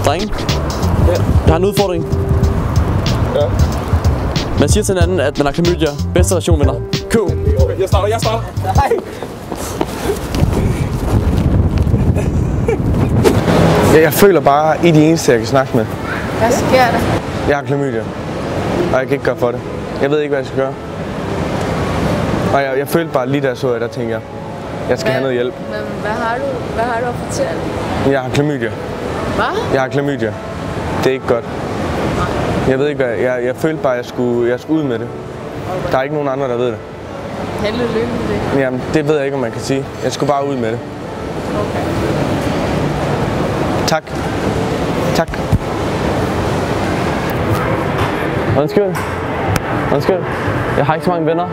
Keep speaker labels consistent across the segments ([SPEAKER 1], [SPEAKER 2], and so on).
[SPEAKER 1] Drenge, jeg har en udfordring.
[SPEAKER 2] Ja.
[SPEAKER 1] Man siger til hinanden, at man har klamydia. Bedste relation vinder. Køb.
[SPEAKER 2] Okay, jeg starter.
[SPEAKER 3] Nej.
[SPEAKER 4] Jeg føler bare, at I er de eneste, jeg kan snakke med.
[SPEAKER 3] Hvad sker der?
[SPEAKER 4] Jeg har klamydia, og jeg kan ikke gøre for det. Jeg ved ikke, hvad jeg skal gøre. Og jeg følte bare lige da jeg så jer, der tænkte jeg skal have noget hjælp.
[SPEAKER 3] Men hvad har du at fortælle?
[SPEAKER 4] Jeg har klamydia.
[SPEAKER 3] Hvad?
[SPEAKER 4] Jeg har klamydia. Det er ikke godt. Jeg ved ikke hvad. Jeg følte bare, at jeg skulle ud med det.
[SPEAKER 3] Okay.
[SPEAKER 4] Der er ikke nogen andre, der ved det.
[SPEAKER 3] Held og lykke med det.
[SPEAKER 4] Jamen, det ved jeg ikke, om man kan sige. Jeg skulle bare ud med det.
[SPEAKER 3] Okay.
[SPEAKER 4] Tak. Tak.
[SPEAKER 1] Undskyld. Jeg har ikke så mange venner.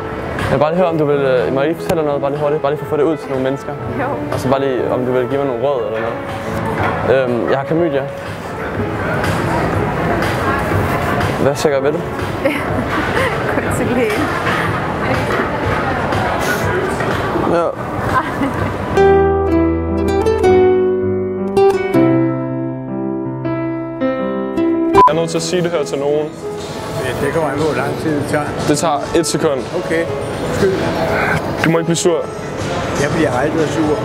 [SPEAKER 1] Jeg vil bare lige høre, om du vil... Må jeg lige fortælle noget, bare lige hurtigt? Bare lige for at få det ud til nogle mennesker.
[SPEAKER 3] Jo.
[SPEAKER 1] Og så bare lige, om du vil give mig nogle råd eller noget. Jeg har klamydia. Hvad skal jeg gøre ved det?
[SPEAKER 3] Gå til lægen.
[SPEAKER 1] Ja.
[SPEAKER 2] Jeg er nødt til at sige det her til nogen.
[SPEAKER 5] Det kommer an på, hvor lang tid det tager.
[SPEAKER 2] Det tager 1 sekund.
[SPEAKER 5] Okay. Skyld.
[SPEAKER 2] Du må ikke blive sur.
[SPEAKER 5] Jeg bliver aldrig været sur.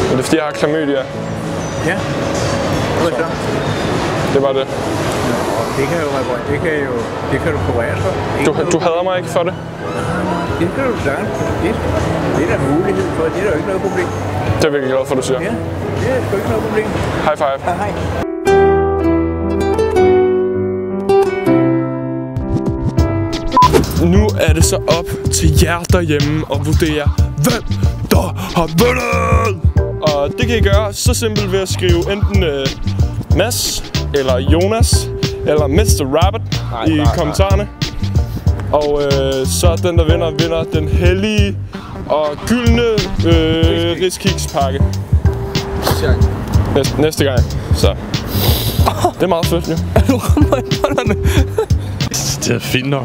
[SPEAKER 2] Men det er fordi, jeg har klamydia.
[SPEAKER 5] Ja. Hvad så?
[SPEAKER 2] Det var det.
[SPEAKER 5] Det kan jo det kan du kurere for.
[SPEAKER 2] Du hader mig ikke for det?
[SPEAKER 5] Det kan du sagtens. Det er der mulighed for. Det er der jo ikke noget problem.
[SPEAKER 2] Det er jeg virkelig glad for, du siger.
[SPEAKER 5] Ja, det er sgu ikke noget problem.
[SPEAKER 2] High five.
[SPEAKER 5] Hej.
[SPEAKER 2] Nu er det så op til jer derhjemme at vurdere, hvem der har vundet! Og det kan I gøre så simpelt ved at skrive enten Mads, eller Jonas, eller Mr. Rabbit i kommentarerne. Og så den, der vinder den hellige og gyldne riskikspakke. Næste gang. Så. Det er meget fedt, jo.
[SPEAKER 1] Du rammer i bollerne.
[SPEAKER 2] Det er fint nok.